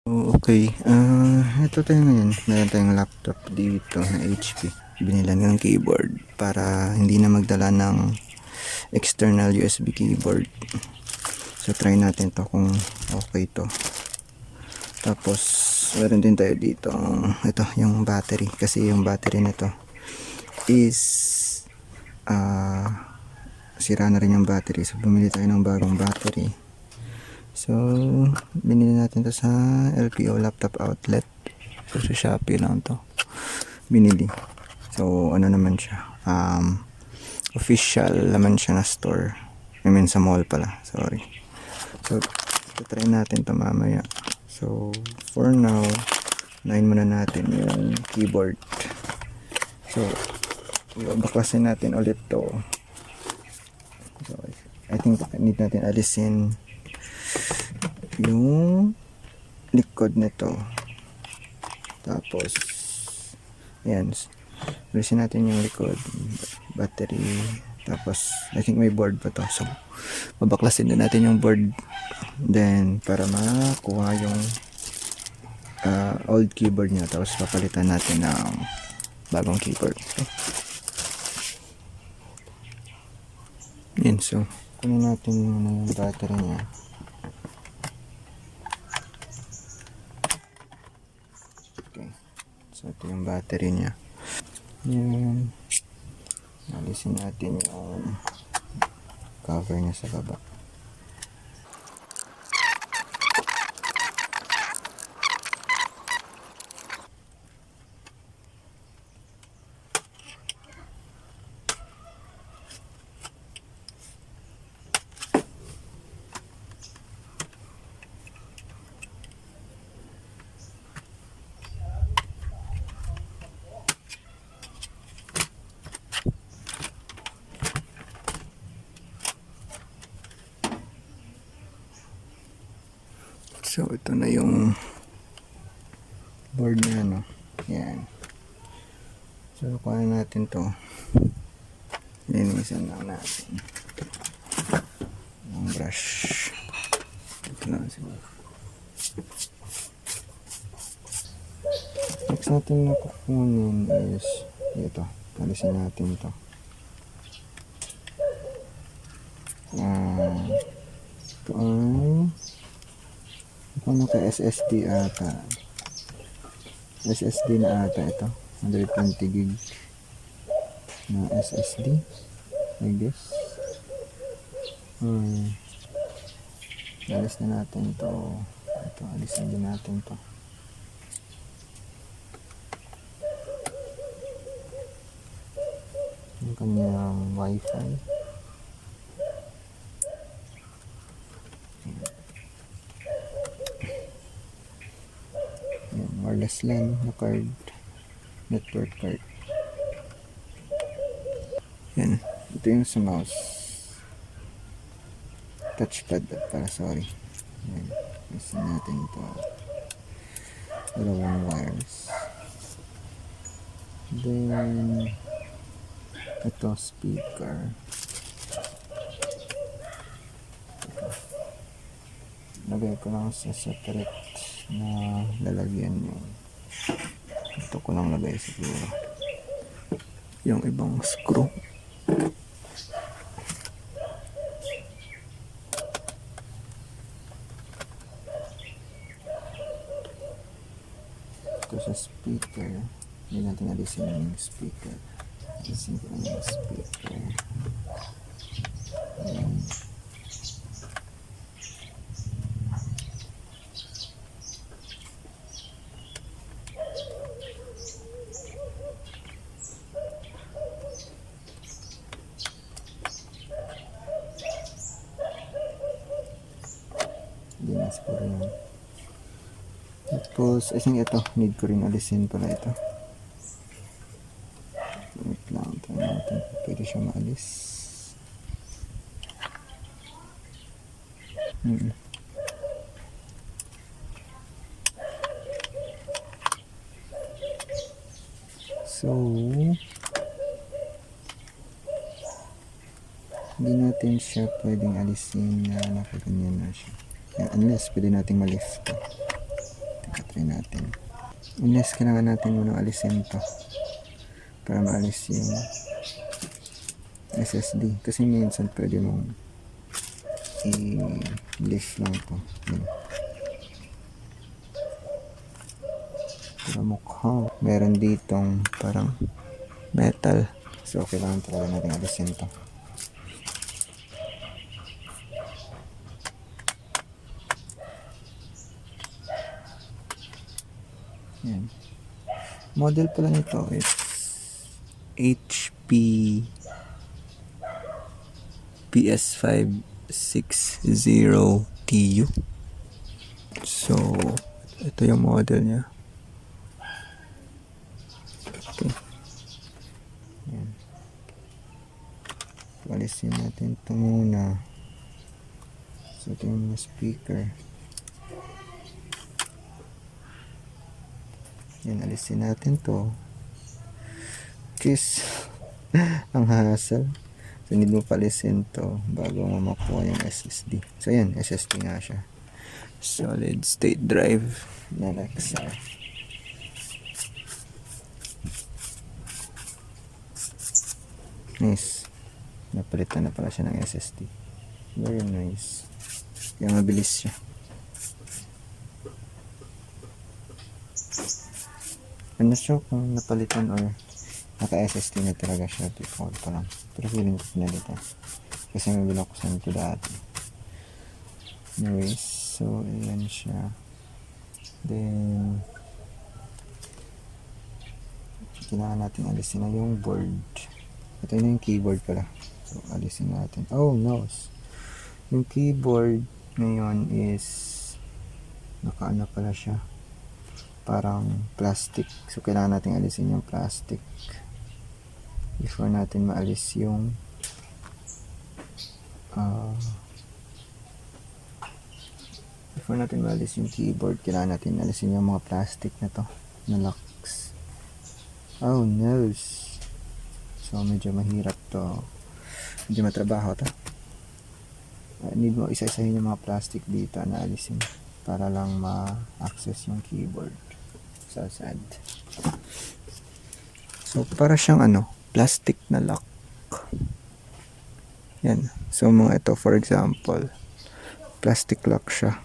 Okay, ito tayo ngayon. Meron tayong laptop dito na HP. Binilan ng keyboard para hindi na magdala ng external USB keyboard. So, try natin to kung okay to. Tapos, meron din tayo dito. Ito, yung battery. Kasi yung battery nito is sira na rin yung battery. So, bumili tayo ng bagong battery. So, binili natin to sa LPO Laptop Outlet. So, sa Shopee lang to binili. So, ano naman siya, official naman siya na store. I mean, sa mall pala, sorry. So, try natin to mamaya. So, for now, unahin muna natin yung keyboard. So, baklasin natin ulit to. So, I think need natin alisin yung likod nito. Tapos yan, alisin natin yung likod, battery. Tapos I think may board pa to, so babaklasin din natin yung board then para makuha yung old keyboard niya. Tapos papalitan natin ng bagong keyboard. Okay. Yan, so kunin natin yung battery niya. So, ito yung battery niya. Yan. Alisin natin yung cover niya sa baba. So, ito na yung board niya, no? Yan. So, kuha natin to. Linisan lang natin. Yung brush. Ito lang siguro. Next natin na kukunin is ito. Alisin natin to. Ito ay ano ka, SSD ata. SSD na ata ito. 120 gig na SSD, I guess. Alis na natin to. Ito, alisin din natin to. Yung kanyang wifi. Wireless LAN na card, network card. Yan, ito yung sa mouse, touchpad para, sorry. Yan, isa natin ito, dalawang wires. Then ito speaker. Lagay ko lang sa separate na lalagyan yung ito ko lang lagay siguro yung ibang screw. Ito sa speaker, hindi natin alisin yung speaker. Alisin ko lang yung speaker. Ayan. Dinas po rin. Tapos, I think ito, need ko rin alisin pala ito. Wait lang, tayo natin kung pwede siya maalis. So, hindi natin siya pwedeng alisin na nakaganyan na siya. Yan, unless pwede nating ma-lift. unless kailangan natin muna alisin to para maalis yung SSD, kasi minsan pwede mong i-lift lang to. Yan. Pero mukhang meron ditong parang metal, so kailangan talaga natin alisin to. Yan. Model pala nito is HP PS560TU. So ito yung model niya. Okay. Yan. Alisin natin ito muna. So ito yung mga speaker. Yan, alisin natin to. Kiss. Ang hassle. So need mo palisin to bago mo makuha yung SSD. So yan, SSD nga siya. Solid state drive na Alexa. Nice. Napalitan na pala siya ng SSD. Very nice. Kaya mabilis siya. I'm not sure kung napalitan or naka-SSD na talaga siya before pa lang. Pero feeling ko pinalitan. Kasi may binuksan ko dati. Anyways, so ayan siya. Then, kailangan natin alisin na yung board. Ito na yung keyboard pala. So, alisin natin. Oh, no. Yung keyboard ngayon is nakaano pala siya. Parang plastic. So, kailangan natin alisin yung plastic before natin maalis yung before natin maalis yung keyboard, kailangan natin alisin yung mga plastic na to na locks. Oh no. So, medyo mahirap to. Medyo matrabaho to. Need mo isa-isahin yung mga plastic dito na alisin para lang ma-access yung keyboard. So sad. So, para siyang plastic na lock. Yan. So, mga ito, for example, plastic lock siya.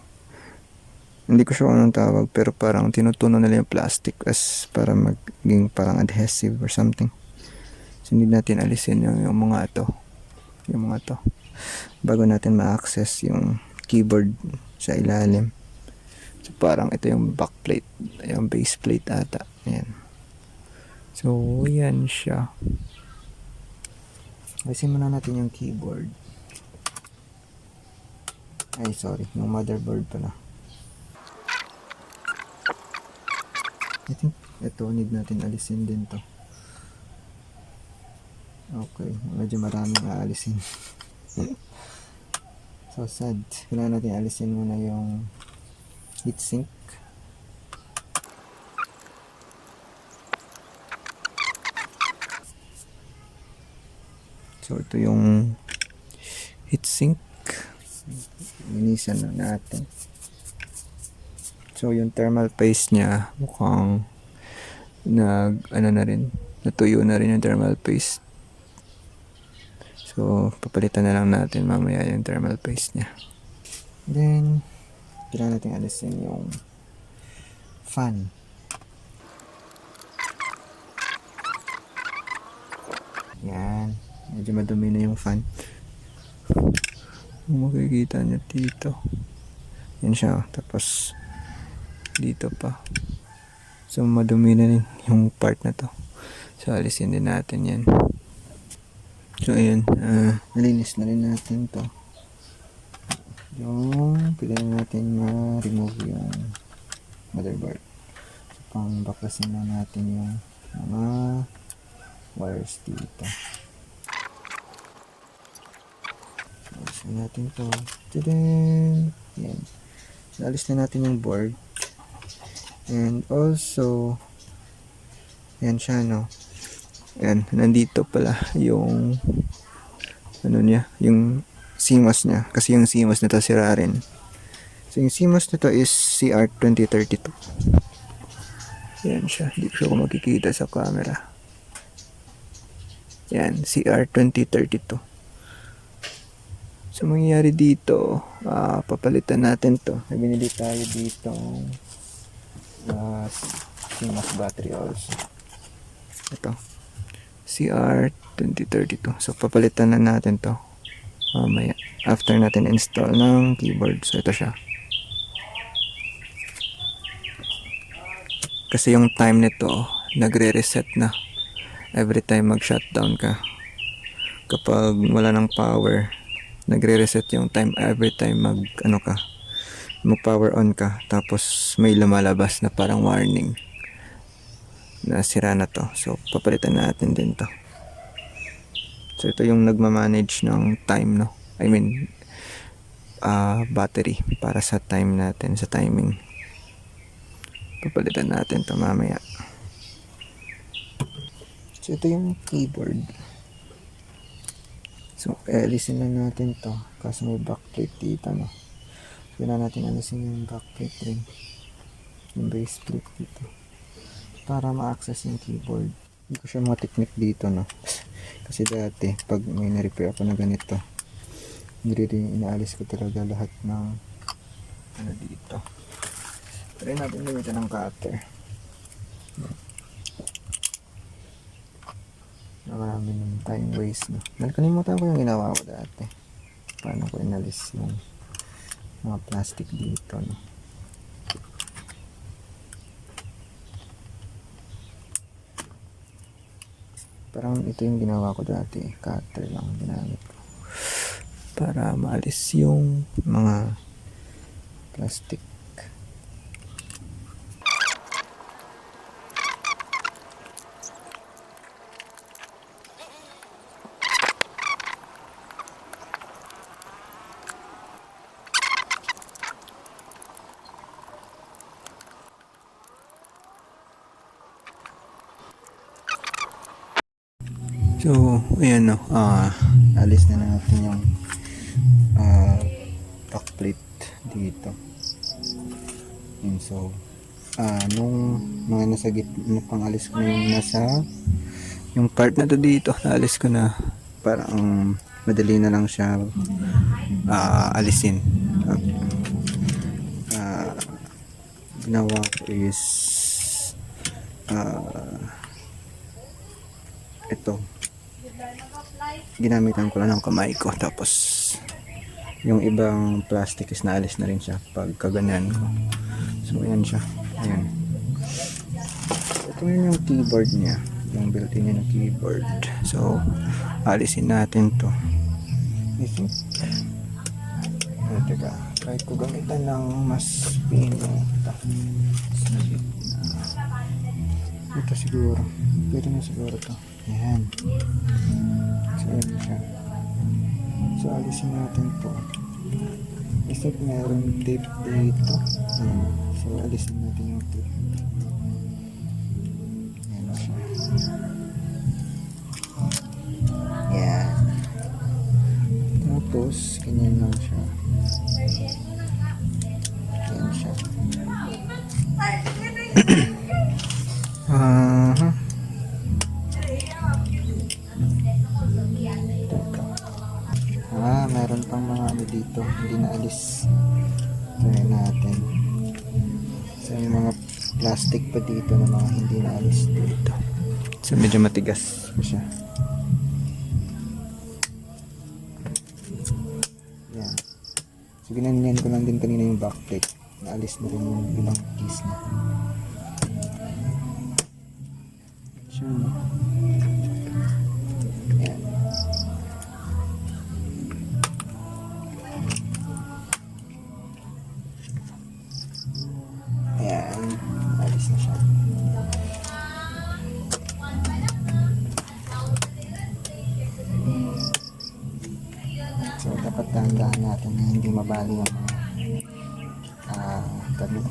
Hindi ko sure anong tawag, pero parang tinutuno nila yung plastic as para maging parang adhesive or something. So, hindi natin alisin yung mga ito. Yung mga to. Bago natin ma-access yung keyboard sa ilalim. So, parang ito yung backplate, yung base plate ata. Ayan. So, yan siya. Alisin muna natin yung keyboard. Ay, sorry. Yung motherboard pala. I think ito, need natin alisin din to. Okay. Medyo maraming aalisin. So, sad. Kailangan natin alisin muna yung heatsink. So, ito yung heatsink. Linisan na natin. So, yung thermal paste niya, mukhang na rin, natuyo na rin yung thermal paste. So, papalitan na lang natin mamaya yung thermal paste niya. Then, kailangan natin alisin yung fan. Yan. Medyo madumi na yung fan. Makikita niya dito. Yan siya. Tapos, dito pa. So, madumi na rin yung part na to. So, alisin din natin yan. So, ayan. Nalinis na rin natin to. Yung, kailangan natin ma-remove yung motherboard. So, pang-baklasin na natin yung mga wires dito. Alisin natin to. Tadaan! Yan. So, alis na natin yung board. And also, yan siya, no? Yan, nandito pala yung niya, yung CMOS niya. Kasi yung CMOS nito sira rin. So, yung CMOS nito is CR2032. Yan siya. Hindi ko siya kung makikita sa camera. Yan, CR2032. So, mangyayari dito, papalitan natin to. May binili tayo dito CMOS battery also. Ito. CR2032. So, papalitan na natin to. Mamaya. After natin install ng keyboard. So, ito siya. Kasi yung time nito, nagre-reset na. Every time mag-shutdown ka. Kapag wala ng power, nagre-reset yung time every time mag-power on ka. Tapos may lumalabas na parang warning na sira na to. So, papalitan natin din to. So, ito yung nagmamanage ng time, no? I mean, battery para sa time natin, sa timing. Papalitan natin to mamaya. So, ito yung keyboard. So, alisin na natin to. Kasi may backplate dito, no? So, na natin alisin yung backplate rin. Yung base plate dito. Para ma-access yung keyboard. Hindi ko siya mga technique dito, no? Kasi dati, pag may na-repair ako na ganito, inaalis ko talaga lahat ng dito. Try natin gamitin ng cutter. Marami ng time waste, no? Nakalimutan ko yung ginawa ko dati. Paano ko inalis yung mga plastic dito, no? Parang ito yung ginawa ko dati. Cutter lang ginamit ko. Para maalis yung mga plastic. So, ayan, no. Alis na natin yung backplate dito. And so, nung mga nasa gitna, pang alis ko na yung nasa yung part na to dito, naalis ko na. Parang madali na lang siya alisin. Ginawa ko is ito, ginamitan ko lang ng kamay ko, tapos yung ibang plastic is naalis na rin siya pag kaganyan ko. So ayan siya, ayan. Ito yung keyboard niya, yung built-in niya ng keyboard. So alisin natin to. I think teka, try ko gamitan ng mas pino. Ito siguro, pwede na siguro to. Ayan. So, ayan siya. So, alisin natin po. I think meron tape dito. Ayan. So, alisin natin yung tape. Ayan siya. Ayan. Tapos, ganyan lang siya. Ayan siya. Meron pang mga dito hindi naalis. Try natin. So may mga plastic pa dito na mga hindi naalis dito. So medyo matigas pa siya. Yan. So ginanyan ko lang din kanina yung backplate. Naalis na rin yung ilang keys na. Yan. Ayan, alis na siya. So, dapat dahan-dahan natin na hindi mabali yung tabi.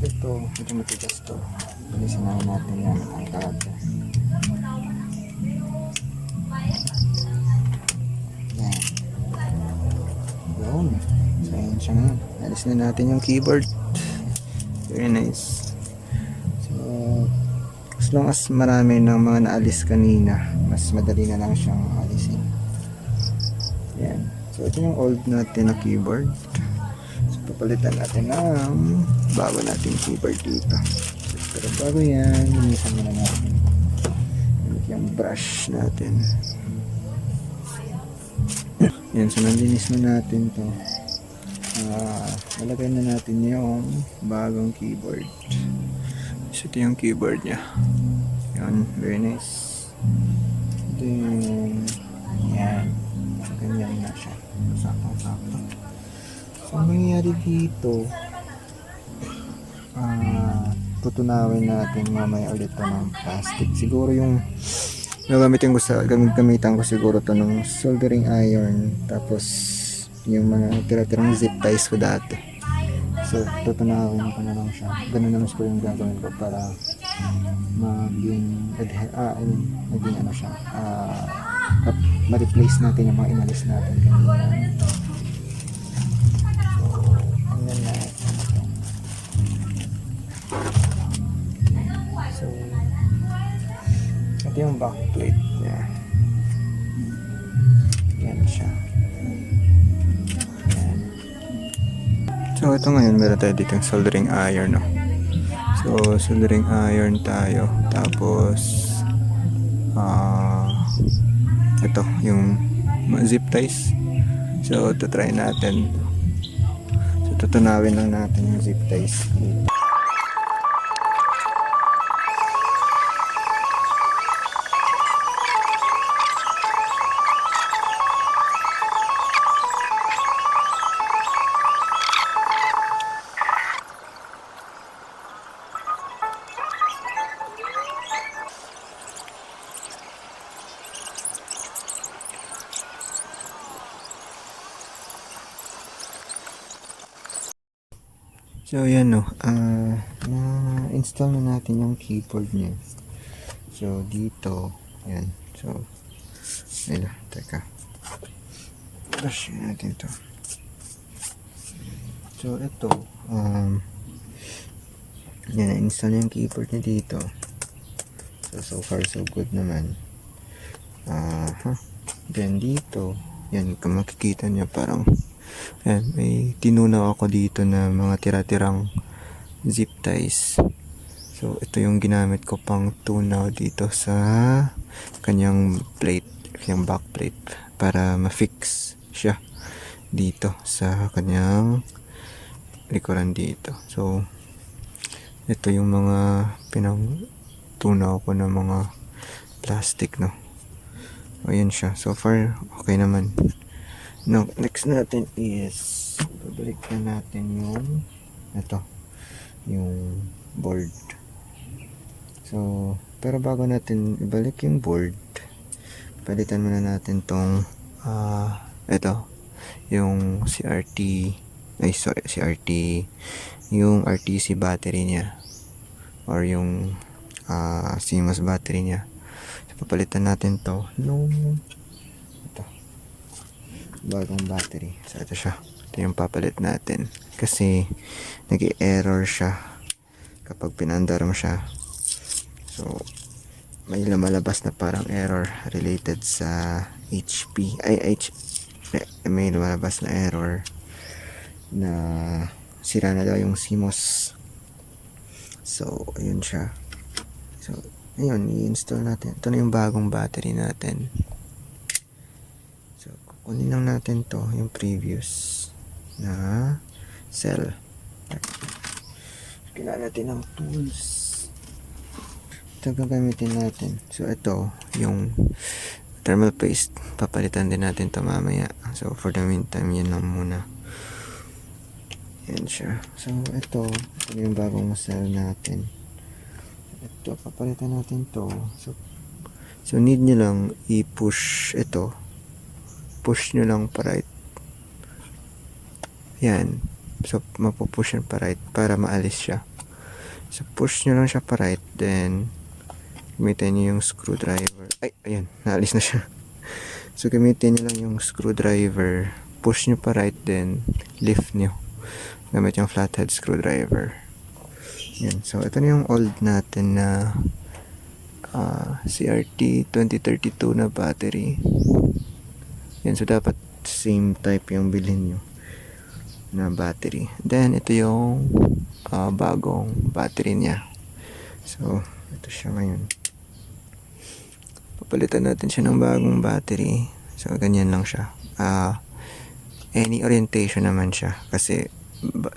Ito, medyo matigas to. Alisin natin yan ang kagad. Yan. Yun. So, ayan siya ngayon. Alis na natin yung keyboard. Very nice. So, as long as marami ng mga naalis kanina, mas madali na lang siyang alisin. Yan. So, ito yung old natin na keyboard. So, papalitan natin ng bago natin keyboard dito. So, pero bago yan, linisan muna natin yung brush natin. Yan, so nalinis na natin to. Nalagay na natin yung bagong keyboard. So, ito yung keyboard nya. Yan, very nice. Then, yan. Ganyan na siya. Sakto-sakto. So, ang nangyayari dito, tutunawin natin mamaya ulit to ng plastic. Siguro yung gamitan ko siguro to ng soldering iron, tapos yung mga tira-tirang zip ties ko dati. So, tutunawin ko na lang siya. Ganun naman siguro yung gagawin ko para maging ano siya, ma-replace natin yung mga inalis natin kanina. So, ito yung backplate niya. Yan siya. Yan. So, ito ngayon meron tayo dito yung soldering iron, no? So, soldering iron tayo. Tapos, ito, yung zip ties. So, ito try natin. So, tutunawin lang natin yung zip ties. So, yan no. Na-install na natin yung keyboard niya. So, dito. Yan. So, ayun. Teka. Brush natin to. So, ito. Yan. Na-install na yung keyboard niya dito. So far, so good naman. Then, dito. Yan. Kung makikita niya parang ayan, may tinunaw ako dito na mga tira-tirang zip ties. So, ito yung ginamit ko pang tunaw dito sa kanyang plate, kanyang back plate, para ma-fix siya dito sa kanyang likuran dito. So, ito yung mga pinang-tunaw ko na mga plastic, no? O, yan siya. So far, okay naman. Now, next natin is babalik na natin yung yung board. So, pero bago natin ibalik yung board, palitan muna natin tong yung CRT, yung RTC battery niya, or yung CMOS battery niya. So, papalitan natin to nung bagong battery. So, ito siya. Ito yung papalit natin. Kasi, nag-error siya kapag pinandar mo siya. So, may lumalabas na parang error related sa HP. May lumalabas na error na sira na daw yung CMOS. So, ayun siya. So, ayun, i-install natin. Ito na yung bagong battery natin. Kunin lang natin to, yung previous na cell. Kailangan natin ng tools. Ito gagamitin natin. So, ito, yung thermal paste. Papalitan din natin to mamaya. So, for the meantime, yan lang muna. Yan siya. So, ito yung bagong cell natin. Ito, papalitan natin to. So need nyo lang i-push ito. Push nyo lang pa right. Yan. So, mapupush yan pa right para maalis siya. So, push nyo lang siya pa right. Then, gamitin nyo yung screwdriver. Ay, ayan. Naalis na siya. So, gamitin nyo lang yung screwdriver. Push nyo pa right. Then, lift nyo. Gamit yung flathead screwdriver. Yan. So, ito na yung old natin na CRT 2032 na battery. Yan. So, dapat same type yung bilhin nyo na battery. Then, ito yung bagong battery niya. So, ito siya ngayon. Papalitan natin siya ng bagong battery. So, ganyan lang siya. Any orientation naman siya. Kasi,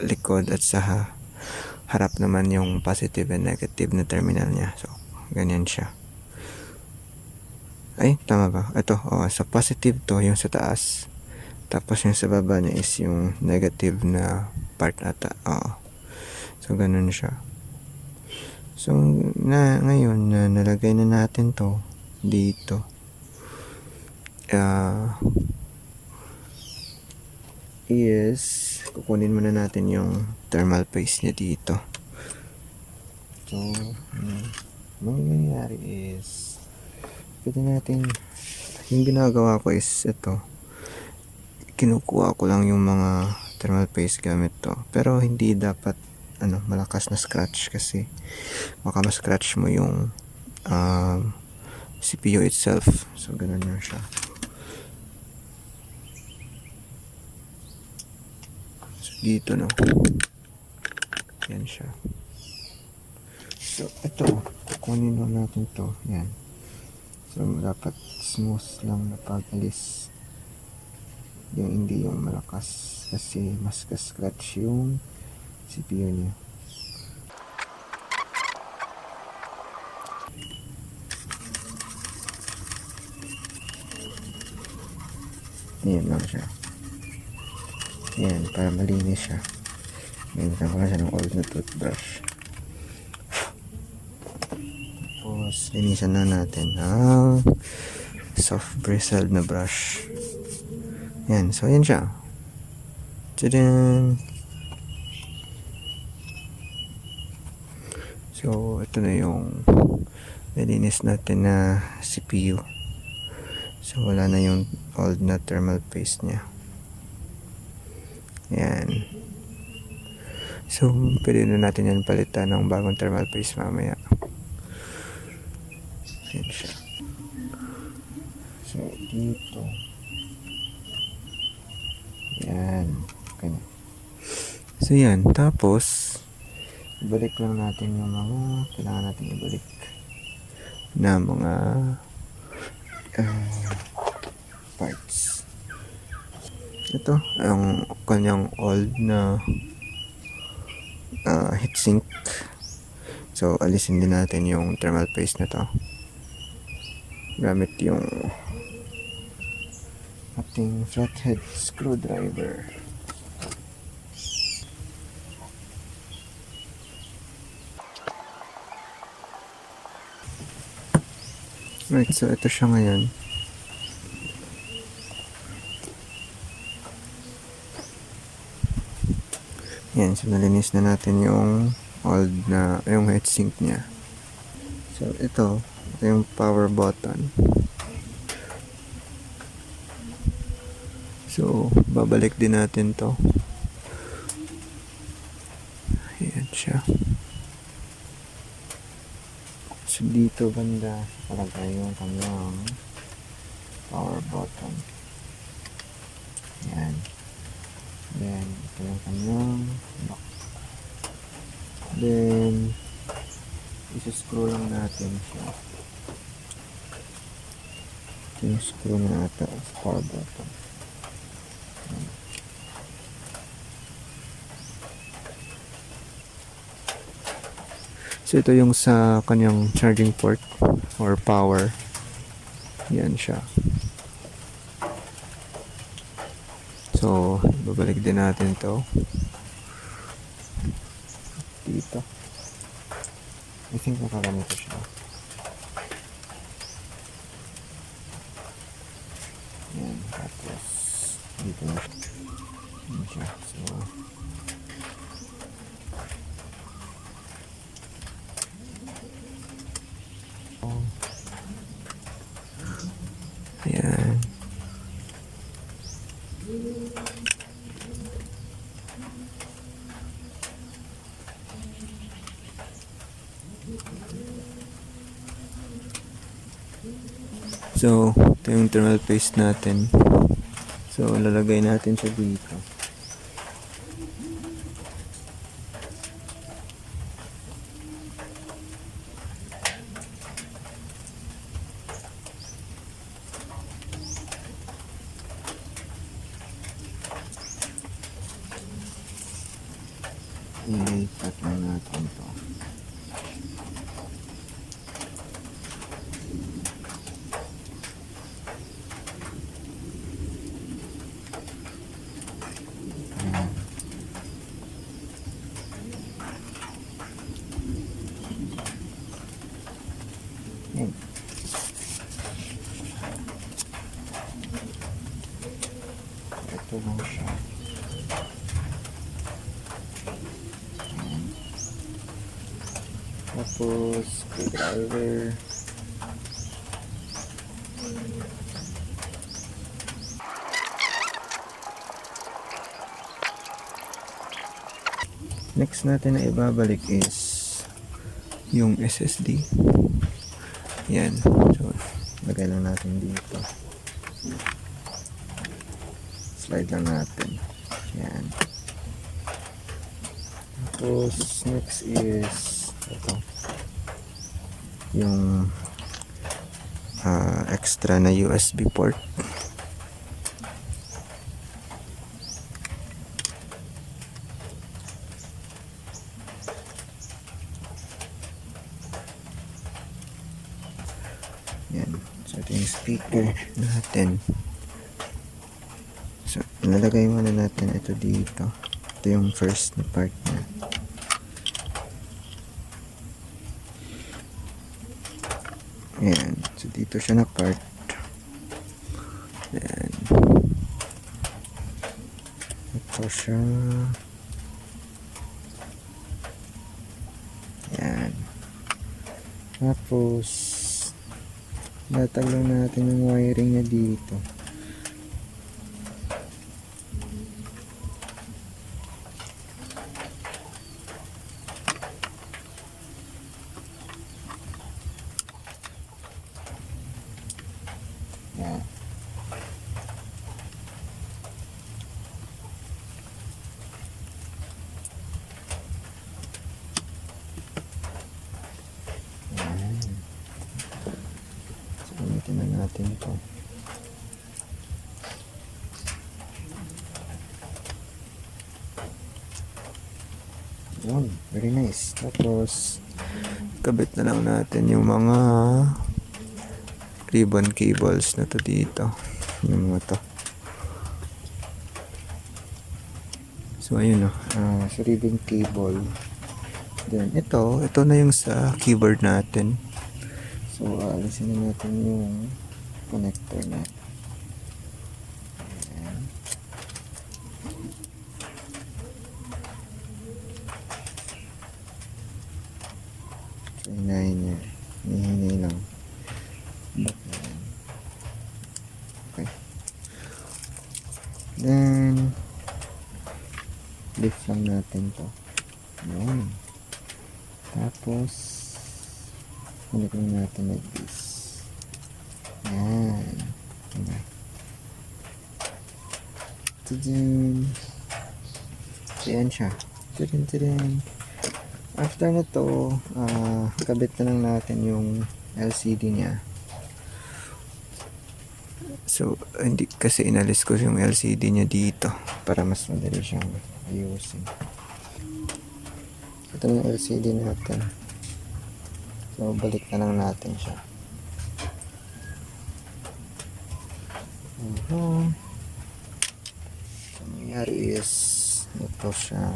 likod at sa harap naman yung positive and negative na terminal niya. So, ganyan siya. Ay, tama ba? Ito, sa positive to, yung sa taas. Tapos yung sa baba niya is yung negative na part ata. So, ganun siya. So, ngayon na nalagay na natin to dito. Kukunin muna natin yung thermal paste niya dito. So, mangyayari is pwede natin, yung ginagawa ko is ito, kinukuha ko lang yung mga thermal paste gamit to, pero hindi dapat malakas na scratch kasi baka ma-scratch mo yung CPU itself. So ganun lang siya. So dito yan siya. So ito, kukunin lang natin to. Yan. So dapat smooth lang na pag-alis, yung hindi yung malakas kasi mas ka-scratch yung CPU niya. Ayan lang siya. Ayan, para malinis siya. Gamitan ko na siya ng old na toothbrush. Tapos linisan na natin ang soft bristled na brush. Yan, so yan siya. Tadaan! So ito na yung nalinis natin na CPU. So wala na yung old na thermal paste nya. Yan. So pwede na natin yan palitan ng bagong thermal paste mamaya. Yan siya. So dito, yan, ganyan. So yan, tapos ibalik lang natin yung mga kailangan natin ibalik na mga parts. Ito ang kanyang old na heatsink. So alisin din natin yung thermal paste na to gamit yung ating flathead screwdriver. Right, so ito siya ngayon. Yan, so nalinis na natin yung old na, yung heatsink niya. So ito yung power button. So babalik din natin to. Ayan siya. So dito banda palagay yung kanyang power button. Yan. Then ito yung kanyang lock. Then isa-screw lang natin siya. Ito yung screw na ata sa power button. So ito yung sa kanyang charging port or power. Yan siya. So babalik din natin to dito. I think nakaganito siya. Yan, tapos dito na siya. So ayan. So, ito yung thermal paste natin. So, lalagay natin siya dito. Ilipat na natin ito. Ayan. Ito lang siya. Tapos, screwdriver. Next natin na ibabalik is yung SSD. Yan. So, lagay lang natin dito. Slide lang natin. Yan. Tapos, next is ito. Yung extra na USB port. Yan. So, ito yung speaker natin. So, nalagay muna natin ito dito. Ito yung first na part niya. Ayan. So, dito siya na part. Ayan. Ito siya. Ayan. Tapos, latag lang natin yung wiring niya dito. Ayan. Gamitin na natin ito. Yun, very nice. Tapos, kabit na lang natin yung mga ribbon cables na to dito. Yung mga to. So, ayun o. Sa ribbon cable. Then, ito na yung sa keyboard natin. So, alisin na natin yung connector na. Ayan. So, hinahin niya. Hinihinay lang. Okay. Then, lift lang natin to. Ayan. Tapos, ulit lang natin like this. Ayan. Ayan. Tudun. Ayan siya. Tudun. After na to, kabit na lang natin yung LCD niya. So, hindi kasi inalis ko yung LCD niya dito para mas madali siyang ayusin. Ito yung LCD natin. So, balik na lang natin siya. So, nangyari is ito siya.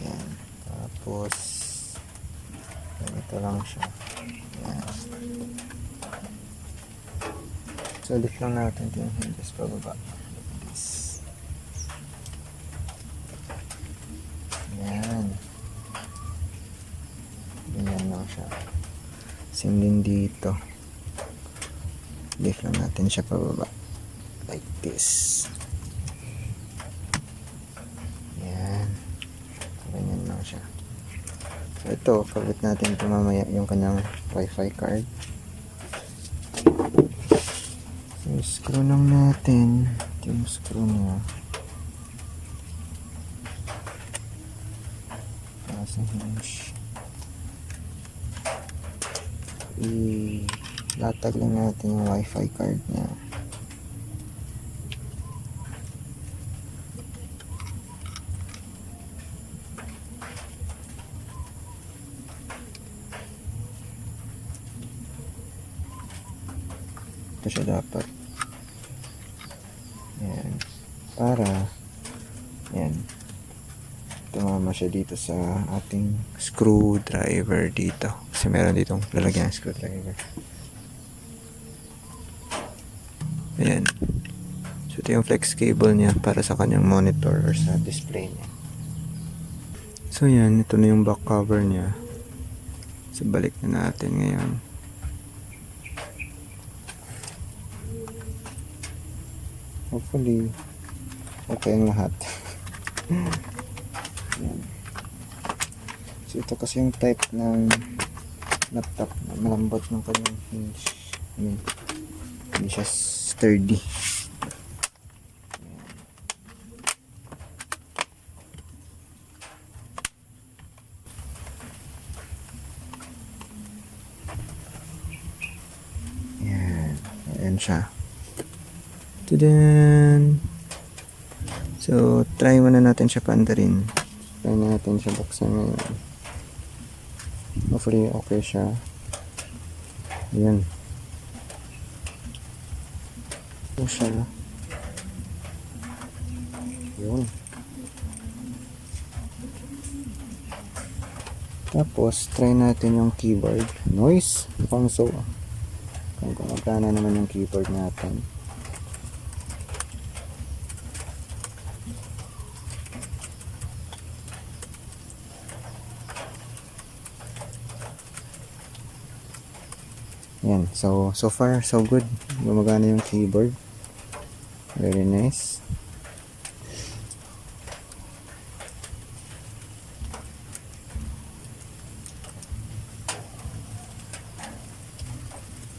Yan. Tapos, ito lang siya. Yan. So, lift lang natin ito yung hinges pababa. Like this. Yan. Ganyan lang siya. Same din dito. Lift lang natin siya pababa. Like this. Yan. Ganyan lang siya. So, ito, kabit natin ito mamaya yung kanyang Wi-Fi card. screw lang natin. Ito yung screw niya. Sa hinge. Ilatag lang natin yung wifi card niya. Ito siya dapat. Ayan. Para ayan. Tumama siya dito sa ating screwdriver dito. Kasi meron ditong lalagyan ng screwdriver. Ayan. So ito yung flex cable niya para sa kanyang monitor or sa display niya. So yan, ito na yung back cover niya. So balik na natin ngayon. Hopefully, okay ang lahat. Yan. So ito kasi yung type ng laptop na malambot ng kanyang hinge. Hindi siya sturdy. Yan. Ayan siya. Tudun! So, try muna natin siya paandarin. Try natin siya buksan ngayon. Hopefully, okay siya. Ayan. Ito siya. Yun. Tapos, try natin yung keyboard. Noise. Mukhang so. Kung magkana naman yung keyboard natin. Yan. So far, so good. Gumagana yung keyboard. Very nice.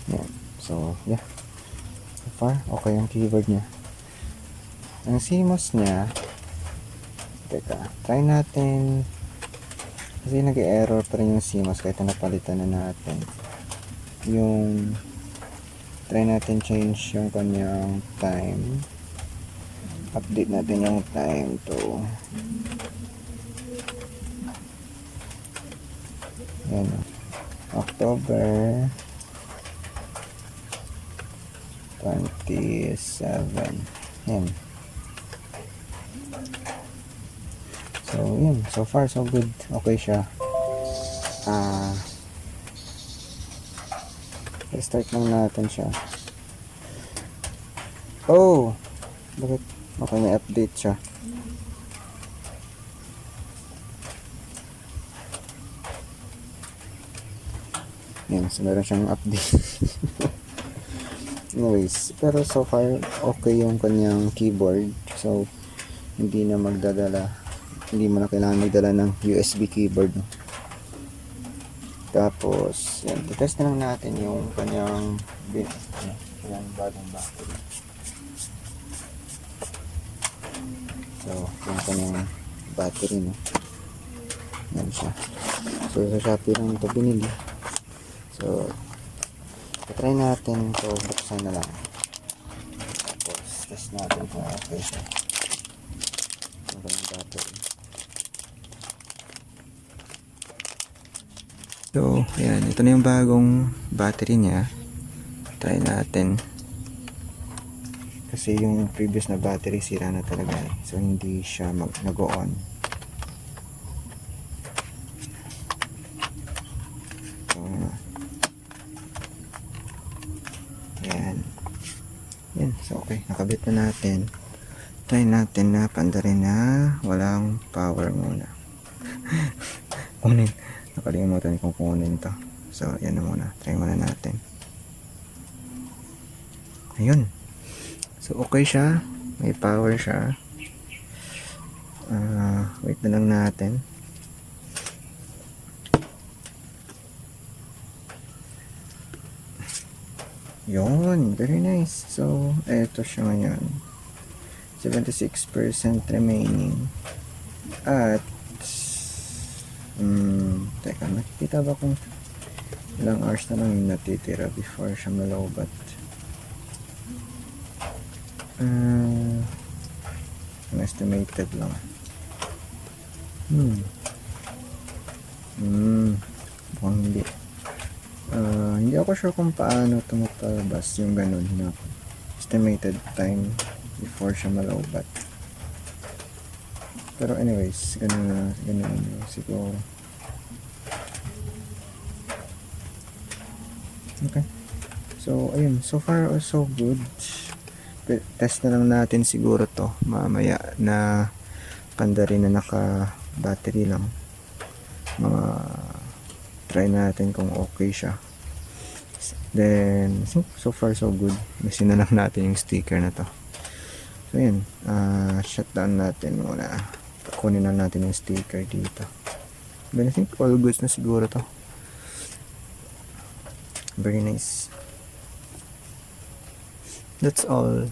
Yan. So, yeah. So far, okay yung keyboard niya. Ang CMOS niya, teka, try natin. Kasi nag-error pa rin yung CMOS kahit napalitan na natin. Yung try natin change yung kanyang time, update natin yung time to yan, October 27. Yan. So yun, so far so good. Okay siya. Start lang natin siya. Oh! Bakit? Okay, may update siya. Yan, so meron siyang update. Anyways, pero so far, okay yung kanyang keyboard. So, hindi na magdadala. Hindi mo na kailangan magdala ng USB keyboard. No? Tapos, yan, test na lang natin yung kanyang bagong battery. So, yung kanyang battery, no? Yan siya. So, sa Shopee lang ito binili. So, try natin ito, buksan na lang. Tapos, test natin kung okay siya. Yung kanyang battery. So, ayan. Ito na yung bagong battery niya. Try natin. Kasi yung previous na battery sira na talaga. So, hindi siya nag-on. So, ayan. Ayan. So, okay. Nakabit na natin. Try natin na pandarin na walang power muna. Kunin. Nakalimutan kong kunin to. So, yan na muna. Try muna natin. Ayun. So, okay siya. May power siya. Wait na lang natin. Yun, very nice. So, eto siya ngayon. 76% remaining. At, teka, makikita ba kung ilang hours na lang yung natitira before siya malowbat? Estimated lang. Mukhang hindi. Hindi ako sure kung paano ito mapalabas yung ganun na estimated time before siya malowbat. Pero anyways, ganun siguro. Okay. So, ayun. So far, so good. Test na lang natin siguro to mamaya na panda rin na naka-battery lang. Try natin kung okay siya. Then, so far so good. Misin na lang natin yung sticker na to. So, yun. Shutdown natin muna. Kunin na natin yung sticker dito. Then, I think all goods na siguro to. Very nice. That's all.